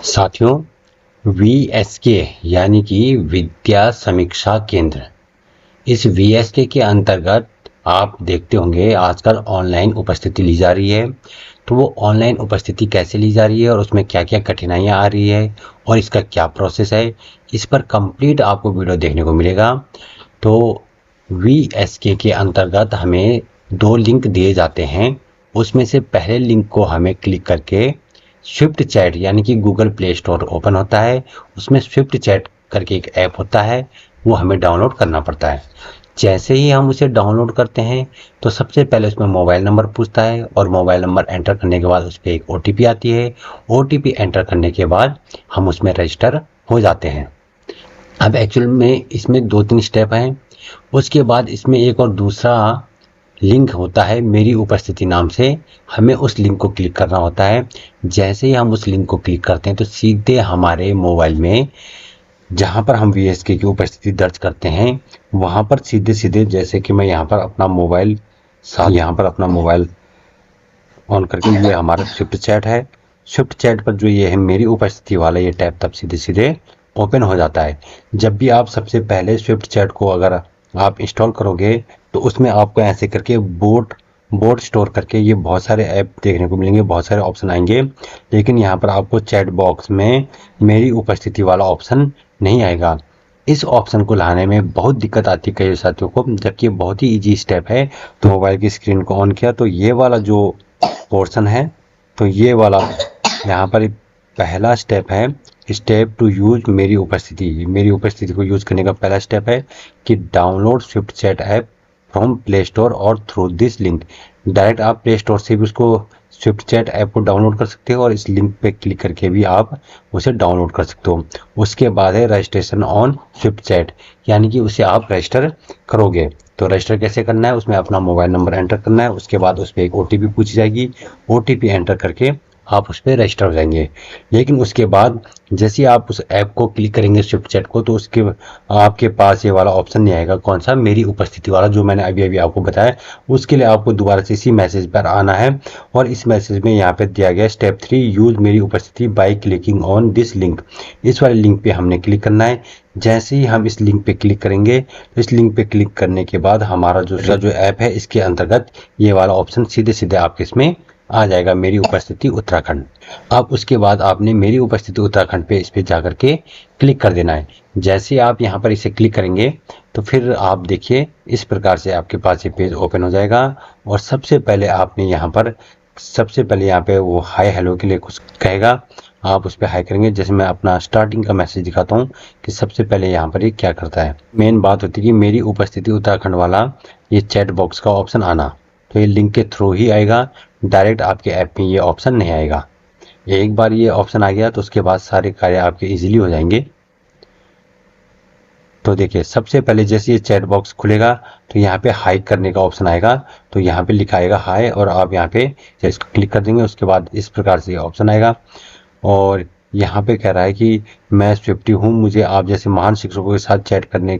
साथियों, वीएसके यानी कि विद्या समीक्षा केंद्र, इस वीएसके के अंतर्गत आप देखते होंगे आजकल ऑनलाइन उपस्थिति ली जा रही है। तो वो ऑनलाइन उपस्थिति कैसे ली जा रही है और उसमें क्या क्या कठिनाइयाँ आ रही है और इसका क्या प्रोसेस है, इस पर कंप्लीट आपको वीडियो देखने को मिलेगा। तो वीएसके के अंतर्गत हमें दो लिंक दिए जाते हैं। उसमें से पहले लिंक को हमें क्लिक करके स्विफ्ट चैट यानी कि गूगल प्ले स्टोर ओपन होता है। उसमें स्विफ्ट चैट करके एक ऐप होता है, वो हमें डाउनलोड करना पड़ता है। जैसे ही हम उसे डाउनलोड करते हैं तो सबसे पहले उसमें मोबाइल नंबर पूछता है और मोबाइल नंबर एंटर करने के बाद उस पर एक ओटीपी आती है। ओटीपी एंटर करने के बाद हम उसमें रजिस्टर हो जाते हैं। अब एक्चुअल में इसमें 2-3 स्टेप हैं। उसके बाद इसमें एक और दूसरा लिंक होता है मेरी उपस्थिति नाम से। हमें उस लिंक को क्लिक करना होता है। जैसे ही हम उस लिंक को क्लिक करते हैं तो सीधे हमारे मोबाइल में जहाँ पर हम वीएसके की उपस्थिति दर्ज करते हैं वहाँ पर सीधे सीधे, जैसे कि मैं यहाँ पर अपना मोबाइल ऑन करके, ये हमारा स्विफ्ट चैट है। स्विफ्ट चैट पर जो ये है मेरी उपस्थिति वाला ये टैब तब सीधे सीधे ओपन हो जाता है। जब भी आप सबसे पहले स्विफ्ट चैट को अगर आप इंस्टॉल करोगे तो उसमें आपको ऐसे करके बोट स्टोर करके ये बहुत सारे ऐप देखने को मिलेंगे, बहुत सारे ऑप्शन आएंगे। लेकिन यहाँ पर आपको चैट बॉक्स में मेरी उपस्थिति वाला ऑप्शन नहीं आएगा। इस ऑप्शन को लाने में बहुत दिक्कत आती है कई साथियों को, जबकि ये बहुत ही इजी स्टेप है। तो मोबाइल की स्क्रीन को ऑन किया तो ये वाला जो पोर्शन है, तो ये वाला यहाँ पर पहला स्टेप है, स्टेप टू यूज मेरी उपस्थिति को यूज करने का पहला स्टेप है कि download Swift chat app from play store और थ्रू दिस लिंक। डायरेक्ट आप प्ले स्टोर से भी उसको स्विफ्ट चैट ऐप को डाउनलोड कर सकते हो और इस लिंक पे क्लिक करके भी आप उसे डाउनलोड कर सकते हो। उसके बाद है रजिस्ट्रेशन ऑन स्विफ्ट चैट, यानी कि उसे आप रजिस्टर करोगे। तो रजिस्टर कैसे करना है, उसमें अपना मोबाइल नंबर एंटर करना है। उसके बाद उस पर एक ओटीपी पूछी जाएगी। ओटीपी एंटर करके आप उस पर रजिस्टर हो जाएंगे। लेकिन उसके बाद जैसे आप उस ऐप को क्लिक करेंगे स्विफ्ट चैट को, तो उसके आपके पास ये वाला ऑप्शन नहीं आएगा, कौन सा, मेरी उपस्थिति वाला, जो मैंने अभी अभी आपको बताया। उसके लिए आपको दोबारा से इसी मैसेज पर आना है और इस मैसेज में यहाँ पे दिया गया स्टेप 3 यूज मेरी उपस्थिति by clicking on this link. इस वाले लिंक पे हमने क्लिक करना है। जैसे ही हम इस लिंक पे क्लिक करेंगे तो इस लिंक पे क्लिक करने के बाद हमारा जो ऐप है इसके अंतर्गत ये वाला ऑप्शन सीधे सीधे आपके इसमें आ जाएगा, मेरी उपस्थिति उत्तराखंड। अब उसके बाद आपने मेरी उपस्थिति उत्तराखंड पे इस पे जाकर के क्लिक कर देना है। जैसे आप यहाँ पर इसे क्लिक करेंगे तो फिर आप देखिए इस प्रकार से आपके पास ये पेज ओपन हो जाएगा। और सबसे पहले यहाँ पे वो हाय हेलो के लिए कुछ कहेगा, आप उस पर हाई करेंगे। जैसे मैं अपना स्टार्टिंग का मैसेज दिखाता हूँ कि सबसे पहले यहाँ पर ये क्या करता है। मेन बात होती है कि मेरी उपस्थिति उत्तराखंड वाला ये चैट बॉक्स का ऑप्शन आना, तो ये लिंक के थ्रू ही आएगा, डायरेक्ट आपके ऐप में ये ऑप्शन नहीं आएगा। एक बार ये ऑप्शन आ गया तो उसके बाद सारे कार्य आपके इजीली हो जाएंगे। तो देखिए सबसे पहले जैसे ये चैट बॉक्स खुलेगा तो यहाँ पे हाई करने का ऑप्शन आएगा, तो यहाँ पे लिखा आएगा हाय और आप यहाँ पे इसको क्लिक कर देंगे। उसके बाद इस प्रकार से ऑप्शन आएगा और यहाँ पे कह रहा है कि मैं स्विफ्टी हूँ, मुझे आप जैसे महान शिक्षकों के साथ चैट करने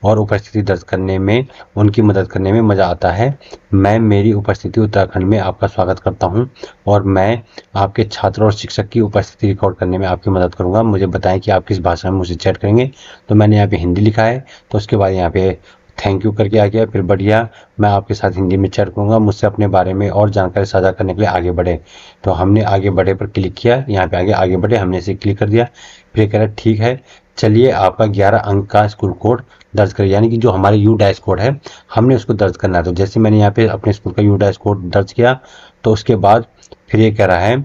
और उपस्थिति दर्ज करने में, उनकी मदद करने में मज़ा आता है। मैं मेरी उपस्थिति उत्तराखंड में आपका स्वागत करता हूं और मैं आपके छात्र और शिक्षक की उपस्थिति रिकॉर्ड करने में आपकी मदद करूंगा। मुझे बताएं कि आप किस भाषा में मुझे चैट करेंगे। तो मैंने यहाँ पे हिंदी लिखा है, तो उसके बाद यहाँ पे थैंक यू करके आ गया। फिर बढ़िया, मैं आपके साथ हिंदी में चैट करूँगा, मुझसे अपने बारे में और जानकारी साझा करने के लिए आगे बढ़े। तो हमने आगे बढ़े पर क्लिक किया, यहाँ पे आगे बढ़े, हमने इसे क्लिक कर दिया। फिर कह रहा है ठीक है, चलिए आपका 11 अंक का स्कूल कोड दर्ज करें, यानी कि जो हमारे यू डैश कोड है हमने उसको दर्ज करना है। तो जैसे मैंने यहाँ पे अपने स्कूल का यू डैश कोड दर्ज किया तो उसके बाद फिर ये कह रहा है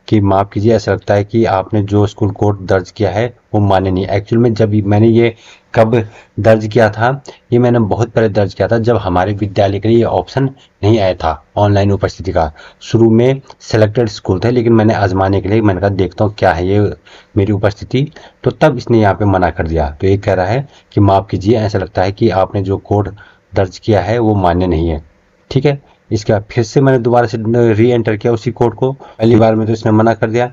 कि माफ़ कीजिए, ऐसा लगता है कि आपने जो स्कूल कोड दर्ज किया है वो मान्य नहीं। एक्चुअल में जब मैंने ये कब दर्ज किया था, ये मैंने बहुत पहले दर्ज किया था जब हमारे विद्यालय के लिए ये ऑप्शन नहीं आया था ऑनलाइन उपस्थिति का। शुरू में सिलेक्टेड स्कूल थे, लेकिन मैंने आजमाने के लिए मैंने कहा देखता हूँ क्या है ये मेरी उपस्थिति, तो तब इसने यहाँ पे मना कर दिया। तो ये कह रहा है कि माफ़ कीजिए, ऐसा लगता है कि आपने जो कोड दर्ज किया है वो मान्य नहीं है। ठीक है, इसके बाद फिर से मैंने दोबारा से री एंटर किया उसी कोड को। पहली बार में तो इसने मना कर दिया,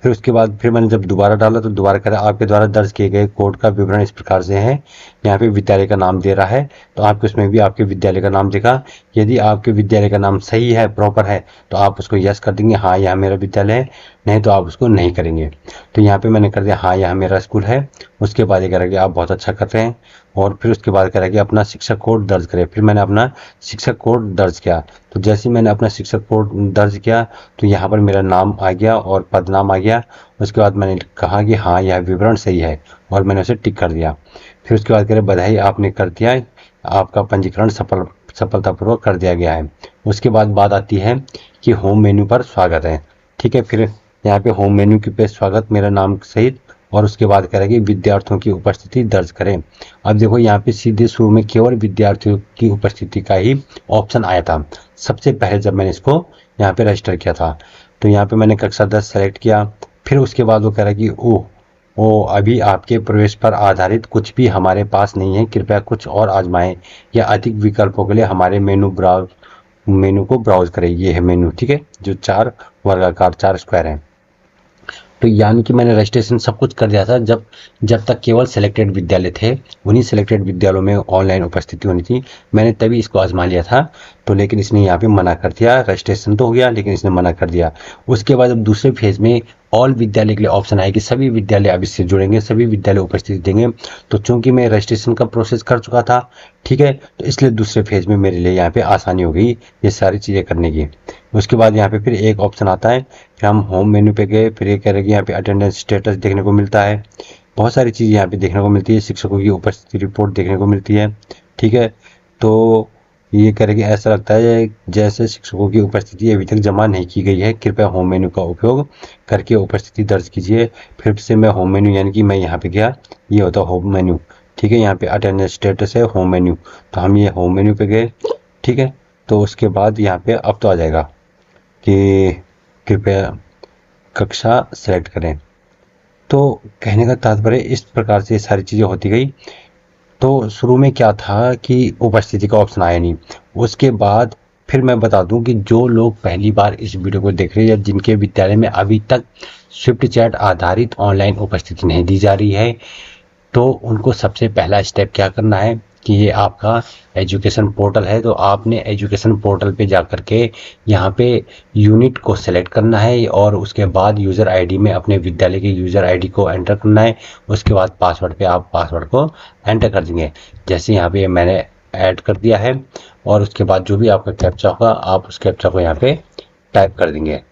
फिर उसके बाद फिर मैंने जब दोबारा डाला तो दोबारा कह रहा है आपके द्वारा दर्ज किए गए कोड का विवरण इस प्रकार से है। यहाँ पे विद्यालय का नाम दे रहा है, तो आपको उसमें भी आपके विद्यालय का नाम देगा। यदि आपके विद्यालय का नाम सही है, प्रॉपर है, तो आप उसको यस कर देंगे, हाँ यह मेरा विद्यालय है, नहीं तो आप उसको नहीं करेंगे। तो यहाँ पे मैंने कर दिया हाँ यह मेरा स्कूल है। उसके बाद ये करेंगे आप बहुत अच्छा कर रहे हैं, और फिर उसके बाद करेंगे अपना शिक्षक कोड दर्ज करें। फिर मैंने अपना शिक्षक कोड दर्ज किया। तो जैसे ही मैंने अपना शिक्षक कोड दर्ज किया तो यहाँ पर मेरा नाम आ गया और पद नाम आ गया। उसके बाद मैंने कहा कि हाँ यह विवरण सही है, और मैंने उसे टिक कर दिया। फिर उसके बाद कह रहे बधाई आपने कर दिया, आपका पंजीकरण सफलतापूर्वक कर दिया गया है। उसके बाद बात आती है कि होम मेन्यू पर स्वागत है। ठीक है, फिर यहाँ पे होम मेन्यू के पे स्वागत मेरा नाम सहित, और उसके बाद करेंगे विद्यार्थियों की उपस्थिति दर्ज करें। अब देखो यहाँ पे सीधे शुरू में केवल विद्यार्थियों की उपस्थिति का ही ऑप्शन आया था सबसे पहले जब मैंने इसको यहाँ पे रजिस्टर किया था। तो यहाँ पे मैंने कक्षा 10 सेलेक्ट किया। फिर उसके बाद वो कह रहा है कि ओ अभी आपके प्रवेश पर आधारित कुछ भी हमारे पास नहीं है, कृपया कुछ और आजमाएं या अधिक विकल्पों के लिए हमारे मेनू को ब्राउज करें। ये है मेनू, ठीक है, जो 4 वर्गाकार 4 स्क्वायर है। तो यानी कि मैंने रजिस्ट्रेशन सब कुछ कर दिया था जब तक केवल सिलेक्टेड विद्यालय थे, उन्हीं सिलेक्टेड विद्यालयों में ऑनलाइन उपस्थिति होनी थी। मैंने तभी इसको आजमा लिया था। तो लेकिन इसने यहाँ पे मना कर दिया, रजिस्ट्रेशन तो हो गया लेकिन इसने मना कर दिया। उसके बाद अब दूसरे फेज में ऑल विद्यालय के लिए ऑप्शन आया कि सभी विद्यालय अब इससे जुड़ेंगे, सभी विद्यालय उपस्थिति देंगे। तो चूंकि मैं रजिस्ट्रेशन का प्रोसेस कर चुका था, ठीक है, तो इसलिए दूसरे फेज में मेरे लिए यहाँ पे आसानी हो गई ये सारी चीज़ें करने की। उसके बाद यहाँ पे फिर एक ऑप्शन आता है कि हम होम मेन्यू पे गए, फिर ये कह रहे कि यहाँ पे अटेंडेंस स्टेटस देखने को मिलता है, बहुत सारी चीज़ यहाँ पे देखने को मिलती है, शिक्षकों की उपस्थिति रिपोर्ट देखने को मिलती है। ठीक है, तो ये कह रहे कि ऐसा लगता है जैसे शिक्षकों की उपस्थिति अभी तक जमा नहीं की गई है, कृपया होम मेन्यू का उपयोग करके उपस्थिति दर्ज कीजिए। फिर से मैं होम मेन्यू यानी कि मैं यहाँ पे गया, ये होता है होम मेन्यू। ठीक है, यहाँ पे अटेंडेंस स्टेटस है होम मेन्यू, तो हम ये होम मेन्यू पे गए। ठीक है, तो उसके बाद यहाँ पे अब तो आ जाएगा कि कृपया कक्षा सेलेक्ट करें। तो कहने का तात्पर्य इस प्रकार से सारी चीज़ें होती गई। तो शुरू में क्या था कि उपस्थिति का ऑप्शन आया नहीं। उसके बाद फिर मैं बता दूं कि जो लोग पहली बार इस वीडियो को देख रहे हैं या जिनके विद्यालय में अभी तक स्विफ्ट चैट आधारित ऑनलाइन उपस्थिति नहीं दी जा रही है, तो उनको सबसे पहला स्टेप क्या करना है कि ये आपका एजुकेशन पोर्टल है। तो आपने एजुकेशन पोर्टल पे जा कर के यहाँ पे यूनिट को सेलेक्ट करना है, और उसके बाद यूज़र आईडी में अपने विद्यालय के यूज़र आईडी को एंटर करना है। उसके बाद पासवर्ड पे आप पासवर्ड को एंटर कर देंगे, जैसे यहाँ पे मैंने ऐड कर दिया है। और उसके बाद जो भी आपका कैप्चा होगा आप उस कैप्चा को यहाँ पे टाइप कर देंगे।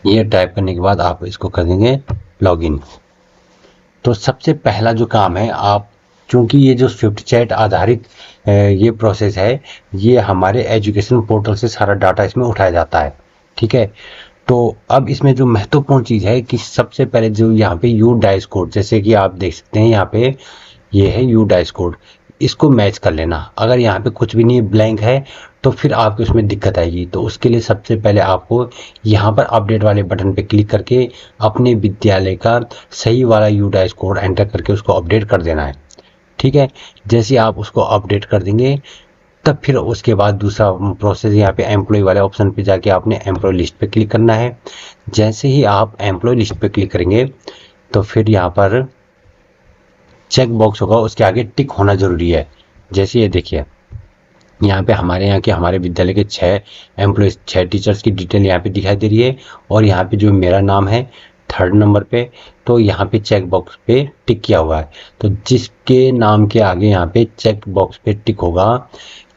ये टाइप करने के बाद आप इसको कर देंगे लॉगिन। तो सबसे पहला जो काम है, आप चूंकि ये जो स्विफ्ट चैट आधारित ये प्रोसेस है, ये हमारे एजुकेशन पोर्टल से सारा डाटा इसमें उठाया जाता है। ठीक है, तो अब इसमें जो महत्वपूर्ण चीज़ है कि सबसे पहले जो यहाँ पे यू डाइस कोड, जैसे कि आप देख सकते हैं यहाँ पे ये है यू डाइस कोड, इसको मैच कर लेना। अगर यहाँ पे कुछ भी नहीं ब्लैंक है तो फिर आपको इसमें दिक्कत आएगी। तो उसके लिए सबसे पहले आपको यहाँ पर अपडेट वाले बटन पे क्लिक करके अपने विद्यालय का सही वाला यू डाइस कोड एंटर करके उसको अपडेट कर देना है। ठीक है, जैसे आप उसको अपडेट कर देंगे तब फिर उसके बाद दूसरा प्रोसेस यहाँ पे एम्प्लॉय वाले ऑप्शन पे जाके आपने एम्प्लॉय लिस्ट पे क्लिक करना है। जैसे ही आप एम्प्लॉय लिस्ट पे क्लिक करेंगे तो फिर यहाँ पर चेक बॉक्स होगा, उसके आगे टिक होना जरूरी है। जैसे ये देखिए यहाँ पे हमारे विद्यालय के 6 एम्प्लॉय 6 टीचर्स की डिटेल यहाँ पे दिखाई दे रही है, और यहाँ पे जो मेरा नाम है 3rd नंबर पे, तो यहाँ पे चेक बॉक्स पे टिक किया हुआ है। तो जिसके नाम के आगे यहाँ पे चेक बॉक्स पे टिक होगा,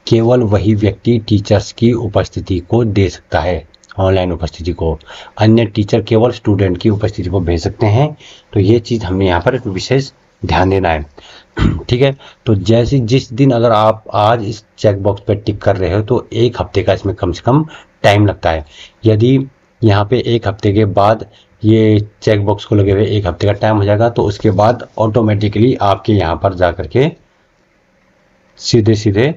केवल वही व्यक्ति टीचर्स की उपस्थिति को दे सकता है, ऑनलाइन उपस्थिति को। अन्य टीचर केवल स्टूडेंट की उपस्थिति को भेज सकते हैं। तो ये चीज़ हमने यहाँ पर विशेष ध्यान देना है। ठीक है, तो जैसे जिस दिन अगर आप आज इस चेक बॉक्स पे टिक कर रहे हो तो 1 हफ्ते का इसमें कम से कम टाइम लगता है। यदि यहाँ पे 1 हफ्ते के बाद ये चेक बॉक्स को लगे हुए 1 हफ्ते का टाइम हो जाएगा, तो उसके बाद ऑटोमेटिकली आपके यहाँ पर जा करके सीधे सीधे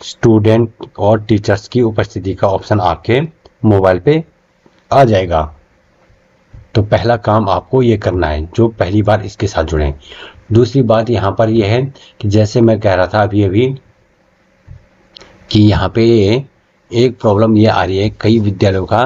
स्टूडेंट और टीचर्स की उपस्थिति का ऑप्शन आपके मोबाइल पे आ जाएगा। तो पहला काम आपको ये करना है जो पहली बार इसके साथ जुड़े। दूसरी बात यहाँ पर यह है कि जैसे मैं कह रहा था अभी कि यहाँ पे एक प्रॉब्लम ये आ रही है, कई विद्यालयों का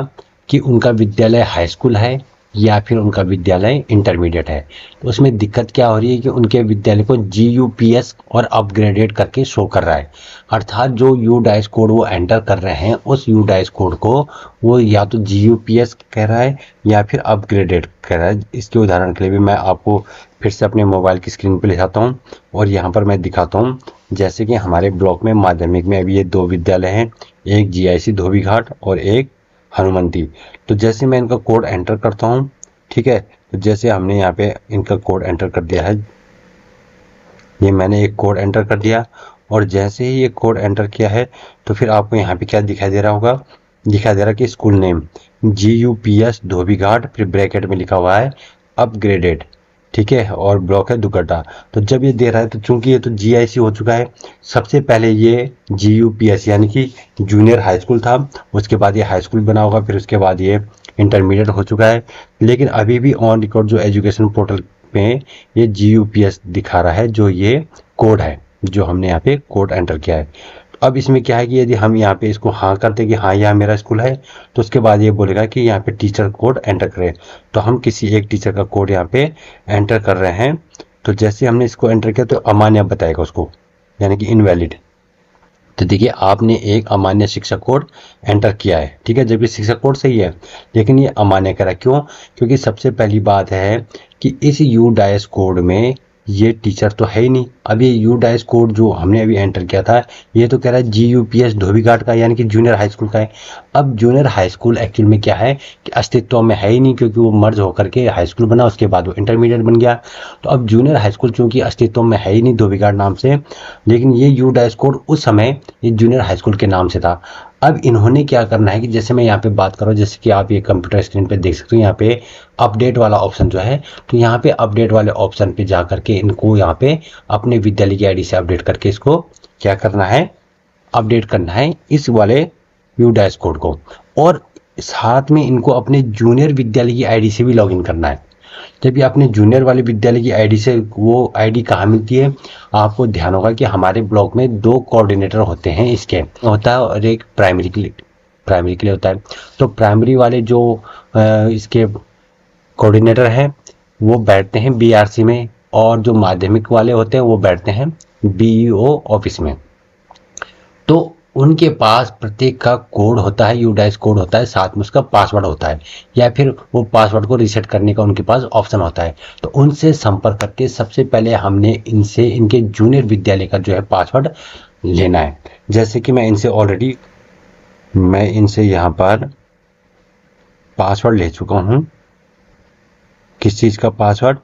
कि उनका विद्यालय हाई स्कूल है या फिर उनका विद्यालय इंटरमीडिएट है। तो उसमें दिक्कत क्या हो रही है कि उनके विद्यालय को GUPS और अपग्रेडेड करके शो कर रहा है, अर्थात जो UDICE कोड वो एंटर कर रहे हैं उस UDICE कोड को वो या तो GUPS कह रहा है या फिर अपग्रेडेड कह रहा है। इसके उदाहरण के लिए भी मैं आपको फिर से अपने मोबाइल की स्क्रीन पर ले जाता हूँ और यहाँ पर मैं दिखाता हूँ। जैसे कि हमारे ब्लॉक में माध्यमिक में अभी ये 2 विद्यालय हैं, एक GIC धोबीघाट और एक हनुमंती। तो जैसे मैं इनका कोड एंटर करता हूँ, ठीक है, तो जैसे हमने यहाँ पे इनका कोड एंटर कर दिया है, ये मैंने एक कोड एंटर कर दिया और जैसे ही ये कोड एंटर किया है तो फिर आपको यहाँ पे क्या दिखाई दे रहा होगा, दिखाई दे रहा है कि स्कूल नेम GUPS धोबीघाट, फिर ब्रैकेट में लिखा हुआ है अपग्रेडेड, ठीक है, और ब्लॉक है दुगड्डा। तो जब ये दे रहा है तो चूंकि ये तो GIC हो चुका है, सबसे पहले ये GUPS यानी कि जूनियर हाई स्कूल था, उसके बाद ये हाई स्कूल बना होगा, फिर उसके बाद ये इंटरमीडिएट हो चुका है। लेकिन अभी भी ऑन रिकॉर्ड जो एजुकेशन पोर्टल पे ये GUPS दिखा रहा है, जो ये कोड है जो हमने यहाँ पे कोड एंटर किया है। अब इसमें क्या है कि यदि हम यहाँ पे इसको हाँ करते कि हाँ यहाँ मेरा स्कूल है, तो उसके बाद ये बोलेगा कि यहाँ पे टीचर कोड एंटर करें। तो हम किसी एक टीचर का कोड यहाँ पे एंटर कर रहे हैं। तो जैसे हमने इसको एंटर किया तो अमान्य बताएगा उसको, यानी कि इनवैलिड। तो देखिए आपने एक अमान्य शिक्षक कोड एंटर किया है, ठीक है, जबकि शिक्षक कोड सही है लेकिन ये अमान्य करा। क्यों? क्योंकि सबसे पहली बात है कि इस UDICE कोड में ये टीचर तो है ही नहीं। अब ये UDICE कोड जो हमने अभी एंटर किया था ये तो कह रहा है GUPS धोबीघाट का, यानी कि जूनियर हाई स्कूल का है। अब जूनियर हाई स्कूल एक्चुअल में क्या है कि अस्तित्व में है ही नहीं, क्योंकि वो मर्ज होकर के हाई स्कूल बना, उसके बाद वो इंटरमीडिएट बन गया। तो अब जूनियर हाई स्कूल चूंकि अस्तित्व में है ही नहीं धोबीघाट नाम से, लेकिन ये UDICE कोड उस समय ये जूनियर हाई स्कूल के नाम से था। अब इन्होंने क्या करना है कि जैसे मैं यहाँ पे बात कर रहा हूँ, जैसे कि आप ये कंप्यूटर स्क्रीन पे देख सकते हो, यहाँ पे अपडेट वाला ऑप्शन जो है, तो यहाँ पे अपडेट वाले ऑप्शन पे जा करके इनको यहाँ पे अपने विद्यालय की ID से अपडेट करके इसको क्या करना है, अपडेट करना है इस वाले UDICE कोड को। और साथ में इनको अपने जूनियर विद्यालय की ID से भी लॉगिन करना है। जब ये अपने जूनियर वाले विद्यालय की ID से, वो ID कहाँ मिलती है, आपको ध्यान होगा कि हमारे ब्लॉक में 2 कोऑर्डिनेटर होते हैं, इसके होता है और एक प्राइमरी के लिए होता है। तो प्राइमरी वाले जो इसके कोऑर्डिनेटर हैं वो बैठते हैं BRC में, और जो माध्यमिक वाले होते हैं वो बैठते हैं BEO ऑफिस में। तो उनके पास प्रत्येक का कोड होता है, UDICE कोड होता है, साथ में उसका पासवर्ड होता है, या फिर वो पासवर्ड को रीसेट करने का उनके पास ऑप्शन होता है। तो उनसे संपर्क करके सबसे पहले हमने इनसे इनके जूनियर विद्यालय का जो है पासवर्ड लेना है। जैसे कि मैं इनसे यहाँ पर पासवर्ड ले चुका हूँ। किस चीज़ का पासवर्ड?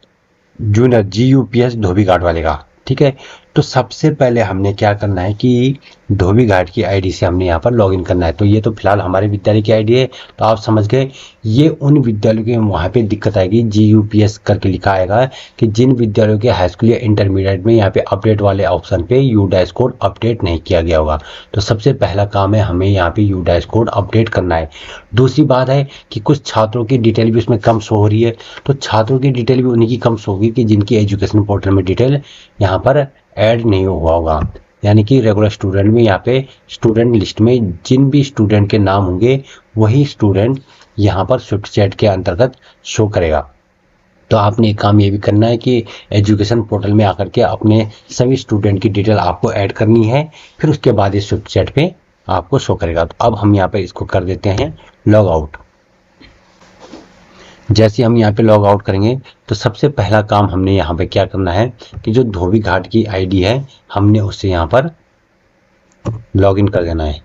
जूनियर GUPS धोबीघाट वाले का, ठीक है। तो सबसे पहले हमने क्या करना है कि धोबीघाट की ID से हमने यहाँ पर लॉगिन करना है। तो ये तो फिलहाल हमारे विद्यालय की ID है, तो आप समझ गए। ये उन विद्यालयों के वहाँ पे दिक्कत आएगी, GUPS करके लिखा आएगा कि जिन विद्यालयों के हाई स्कूल या इंटरमीडिएट में यहाँ पे अपडेट वाले ऑप्शन पे UDICE कोड अपडेट नहीं किया गया होगा। तो सबसे पहला काम है हमें यहाँ पे UDICE कोड अपडेट करना है। दूसरी बात है कि कुछ छात्रों की डिटेल भी उसमें कम शो हो रही है, तो छात्रों की डिटेल भी उन्हीं की कम शो होगी कि जिनकी एजुकेशन पोर्टल में डिटेल यहाँ पर ऐड नहीं हुआ होगा। यानी कि रेगुलर स्टूडेंट में यहाँ पे स्टूडेंट लिस्ट में जिन भी स्टूडेंट के नाम होंगे वही स्टूडेंट यहाँ पर स्विफ्ट चैट के अंतर्गत शो करेगा। तो आपने एक काम ये भी करना है कि एजुकेशन पोर्टल में आकर के अपने सभी स्टूडेंट की डिटेल आपको ऐड करनी है, फिर उसके बाद ये स्विफ्ट चैट पे आपको शो करेगा। तो अब हम यहाँ पे इसको कर देते हैं लॉग आउट। जैसे हम यहाँ पे लॉग आउट करेंगे तो सबसे पहला काम हमने यहाँ पे क्या करना है कि जो धोबीघाट की ID है हमने उससे यहाँ पर लॉगिन कर देना है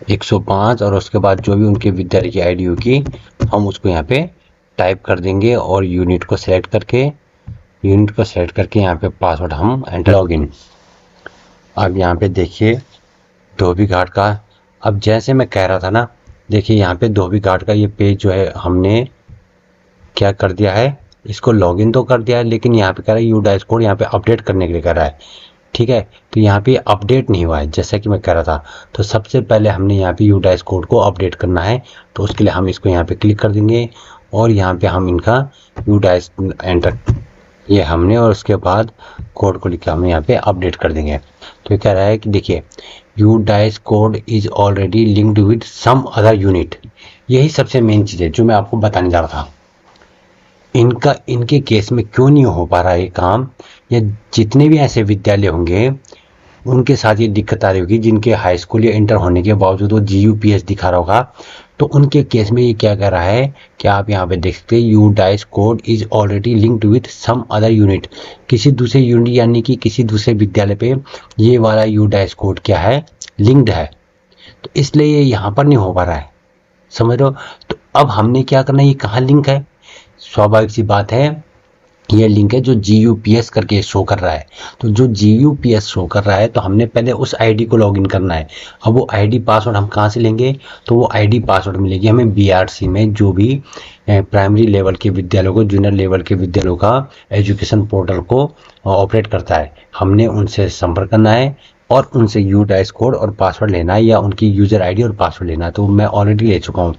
105, और उसके बाद जो भी उनके विद्यालय की ID होगी हम उसको यहाँ पे टाइप कर देंगे, और यूनिट को सेलेक्ट करके यहाँ पे पासवर्ड हम एंटर लॉगिन। अब यहाँ पे देखिए धोबीघाट का, अब जैसे मैं कह रहा था ना, देखिए यहाँ पे धोबीघाट का ये पेज जो है हमने क्या कर दिया है, इसको लॉगिन तो कर दिया है, लेकिन यहाँ पे कह रहा है UDICE कोड यहाँ पे अपडेट करने के लिए कह रहा है, ठीक है। तो यहाँ पे अपडेट नहीं हुआ है जैसा कि मैं कह रहा था। तो सबसे पहले हमने यहाँ पे UDICE कोड को अपडेट करना है, तो उसके लिए हम इसको यहाँ पे क्लिक कर देंगे और यहाँ पे हम इनका UDICE एंटर ये हमने, और उसके बाद कोड को लिख के हम यहाँ पे अपडेट कर देंगे। तो कह रहा है कि देखिए UDICE code is already linked with some other unit, यही सबसे मेन चीज़ है जो मैं आपको बताने जा रहा था। इनके केस में क्यों नहीं हो पा रहा है ये काम, या जितने भी ऐसे विद्यालय होंगे उनके साथ ये दिक्कत आ रही होगी जिनके हाई स्कूल या इंटर होने के बावजूद वो GUPS दिखा रहा होगा। तो उनके केस में ये क्या कह रहा है कि आप यहाँ पे देख सकते हैं UDICE code is already linked with some other unit. किसी दूसरे यूनिट यानी कि किसी दूसरे विद्यालय पे ये वाला UDICE कोड क्या है, लिंक्ड है, तो इसलिए ये यहाँ पर नहीं हो पा रहा है। समझ रहे हो? तो अब हमने क्या करना है, ये कहाँ लिंक है, स्वाभाविक सी बात है ये लिंक है जो GUPS करके शो कर रहा है। तो जो GUPS शो कर रहा है तो हमने पहले उस आईडी को लॉगिन करना है। अब वो आईडी पासवर्ड हम कहाँ से लेंगे, तो वो आईडी पासवर्ड मिलेगी हमें BRC में, जो भी प्राइमरी लेवल के विद्यालयों को, जूनियर लेवल के विद्यालयों का एजुकेशन पोर्टल को ऑपरेट करता है। हमने उनसे संपर्क करना है और उनसे UDICE कोड और पासवर्ड लेना है, या उनकी यूजर आईडी और पासवर्ड लेना है। तो मैं ऑलरेडी ले चुका हूँ,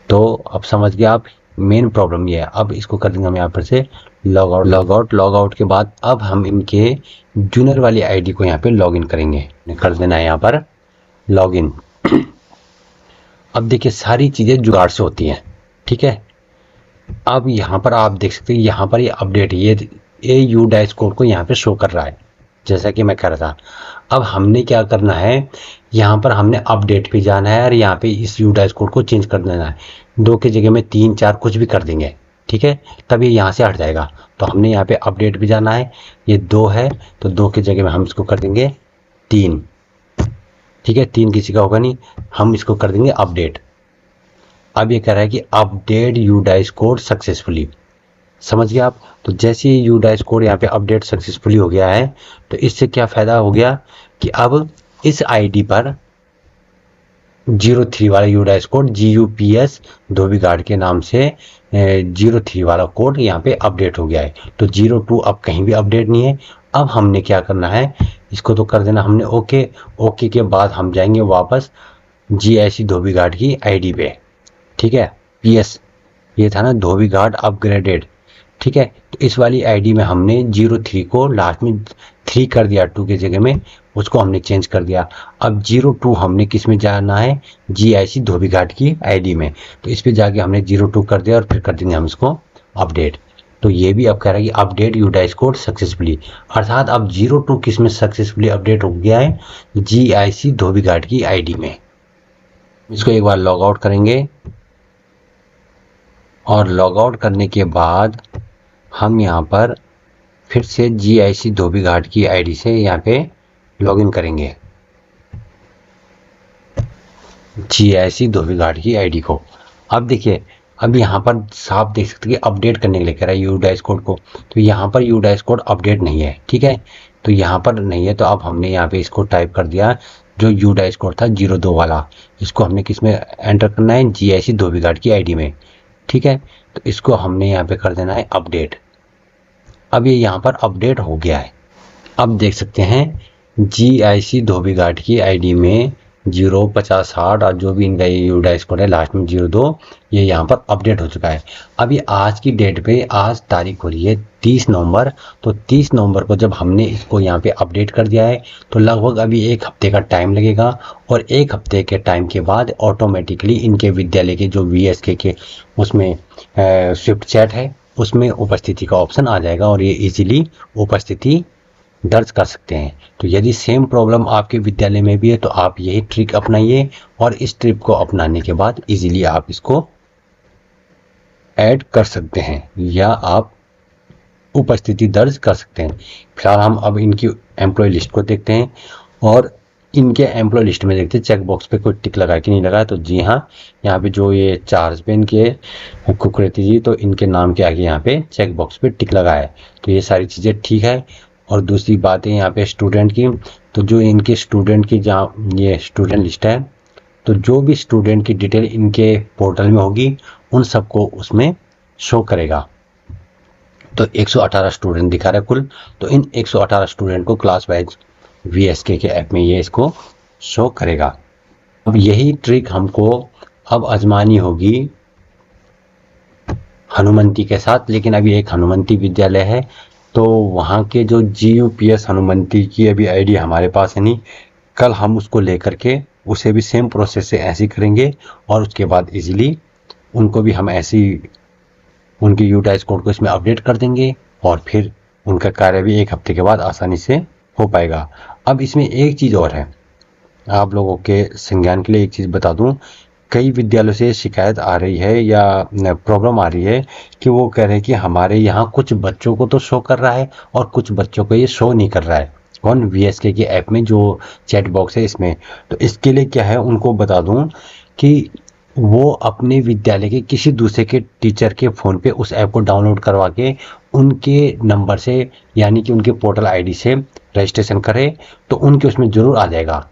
तो अब समझ गया आप, मेन प्रॉब्लम ये है। अब इसको कर देंगे हम यहाँ पर से लॉग आउट के बाद अब हम इनके जूनियर वाली आईडी को यहाँ पे लॉगिन करेंगे। कर देना है यहाँ पर लॉगिन। अब देखिए सारी चीज़ें जुगाड़ से होती हैं, ठीक है। अब यहाँ पर आप देख सकते हैं, यहाँ पर ये अपडेट, ये UDICE कोड को यहाँ पे शो कर रहा है जैसा कि मैं कह रहा था। अब हमने क्या करना है, यहाँ पर हमने अपडेट पे जाना है और यहाँ पे इस UDICE कोड को चेंज कर देना है। 2 की जगह में 3 4 कुछ भी कर देंगे, ठीक है, तब ये यहाँ से हट जाएगा। तो हमने यहाँ पे अपडेट पे जाना है, ये 2 है तो 2 की जगह में हम इसको कर देंगे 3, ठीक है। 3 किसी का होगा नहीं, हम इसको कर देंगे अपडेट। अब ये कह रहा है कि अपडेट UDICE कोड सक्सेसफुली, समझ गए आप। तो जैसे ही UDICE कोड यहाँ पे अपडेट सक्सेसफुली हो गया है, तो इससे क्या फ़ायदा हो गया कि अब इस आईडी पर 03 वाला UDICE कोड GUPS धोबीघाट के नाम से 03 वाला कोड यहाँ पे अपडेट हो गया है। तो 02 अब कहीं भी अपडेट नहीं है। अब हमने क्या करना है, इसको तो कर देना हमने ओके के बाद हम जाएंगे वापस GIC धोबीघाट की आईडी पे, ठीक है। PS ये था ना धोबीघाट अपग्रेडेड, ठीक है। तो इस वाली आईडी में हमने 03 को लास्ट में 3 कर दिया, 2 की जगह में उसको हमने चेंज कर दिया। अब 02 हमने किस में जाना है, GIC धोबीघाट की आईडी में। तो इस पे जाके हमने 02 कर दिया और फिर कर देंगे हम इसको अपडेट। तो ये भी अब कह रहा है कि अपडेट UDICE कोड सक्सेसफुली, अर्थात अब 02 किस में सक्सेसफुली अपडेट हो गया है, GIC धोबीघाट की आईडी में। इसको एक बार लॉग आउट करेंगे और लॉग आउट करने के बाद हम यहाँ पर फिर से GIC धोबीघाट की आईडी से यहाँ पे लॉगिन करेंगे, GIC धोबीघाट की आईडी को। अब देखिए अब यहाँ पर साफ देख सकते हैं कि अपडेट करने के लिए कह रहा है UDICE कोड को। तो यहाँ पर UDICE कोड अपडेट नहीं है, ठीक है। तो यहाँ पर नहीं है, तो अब हमने यहाँ पे इसको टाइप कर दिया जो UDICE कोड था 02 वाला, इसको हमने किस में एंटर करना है, GIC धोबीघाट की आईडी में, ठीक है। तो इसको हमने यहाँ पे कर देना है अपडेट। अब ये यहाँ पर अपडेट हो गया है। अब देख सकते हैं GIC धोबीघाट की आईडी में 05060 और जो भी इनका UDICE कोड है लास्ट में 02, ये यहाँ पर अपडेट हो चुका है। अभी आज की डेट पे, आज तारीख हो रही है 30 नवंबर, तो 30 नवंबर को जब हमने इसको यहाँ पे अपडेट कर दिया है तो लगभग अभी 1 हफ्ते का टाइम लगेगा, और 1 हफ्ते के टाइम के बाद ऑटोमेटिकली इनके विद्यालय के जो VSK के उसमें स्विफ्ट चैट है उसमें उपस्थिति का ऑप्शन आ जाएगा और ये इजीली उपस्थिति दर्ज कर सकते हैं। तो यदि सेम प्रॉब्लम आपके विद्यालय में भी है तो आप यही ट्रिक अपनाइए, और इस ट्रिक को अपनाने के बाद इजीली आप इसको ऐड कर सकते हैं या आप उपस्थिति दर्ज कर सकते हैं। फिलहाल हम अब इनकी एम्प्लॉय लिस्ट को देखते हैं और इनके एम्प्लॉय लिस्ट में देखते हैं चेक बॉक्स पे कोई टिक लगा कि नहीं लगा। तो जी हाँ, यहाँ पे जो ये चार्ज पेन के कुकरेती जी, तो इनके नाम के आगे यहाँ पे चेक बॉक्स पे टिक लगा है, तो ये सारी चीज़ें ठीक है। और दूसरी बात है यहाँ पे स्टूडेंट की, तो जो इनके स्टूडेंट की जहाँ ये स्टूडेंट लिस्ट है, तो जो भी स्टूडेंट की डिटेल इनके पोर्टल में होगी उन सबको उसमें शो करेगा। तो 118 स्टूडेंट दिखा रहा है कुल, तो इन 118 स्टूडेंट को क्लास वाइज VSK के ऐप में ये इसको शो करेगा। अब यही ट्रिक हमको अब आजमानी होगी हनुमंती के साथ, लेकिन अभी एक हनुमंती विद्यालय है तो वहाँ के जो GUPS हनुमंती की अभी आईडी हमारे पास है नहीं। कल हम उसको लेकर के उसे भी सेम प्रोसेस से ऐसे ही करेंगे और उसके बाद इजीली उनको भी हम ऐसी उनकी यूटाइज कोड को इसमें अपडेट कर देंगे और फिर उनका कार्य भी 1 हफ्ते के बाद आसानी से हो पाएगा। अब इसमें एक चीज़ और है, आप लोगों के संज्ञान के लिए एक चीज़ बता दूं, कई विद्यालयों से शिकायत आ रही है या प्रॉब्लम आ रही है कि वो कह रहे हैं कि हमारे यहाँ कुछ बच्चों को तो शो कर रहा है और कुछ बच्चों को ये शो नहीं कर रहा है। कौन? वीएसके की ऐप में जो चैट बॉक्स है इसमें। तो इसके लिए क्या है, उनको बता दूं कि वो अपने विद्यालय के किसी दूसरे के टीचर के फ़ोन पे उस ऐप को डाउनलोड करवा के उनके नंबर से यानी कि उनके पोर्टल आईडी से रजिस्ट्रेशन करे तो उनके उसमें ज़रूर आ जाएगा।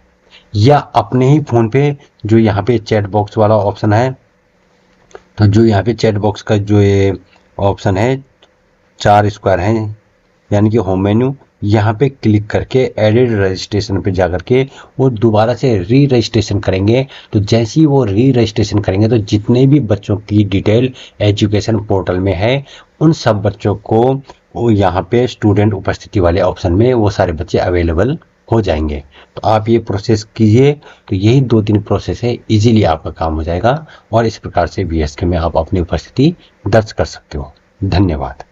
या अपने ही फ़ोन पे जो यहाँ पे चैट बॉक्स वाला ऑप्शन है, तो जो यहाँ पे चैट बॉक्स का जो ये ऑप्शन है 4 स्क्वायर हैं यानी कि होम मेन्यू, यहाँ पे क्लिक करके एडिट रजिस्ट्रेशन पे जाकर के वो दोबारा से री रजिस्ट्रेशन करेंगे। तो जैसे ही वो री रजिस्ट्रेशन करेंगे तो जितने भी बच्चों की डिटेल एजुकेशन पोर्टल में है उन सब बच्चों को वो यहाँ पे स्टूडेंट उपस्थिति वाले ऑप्शन में वो सारे बच्चे अवेलेबल हो जाएंगे। तो आप ये प्रोसेस कीजिए। तो यही 2-3 प्रोसेस है, इजीली आपका काम हो जाएगा और इस प्रकार से वीएसके में आप अपनी उपस्थिति दर्ज कर सकते हो। धन्यवाद।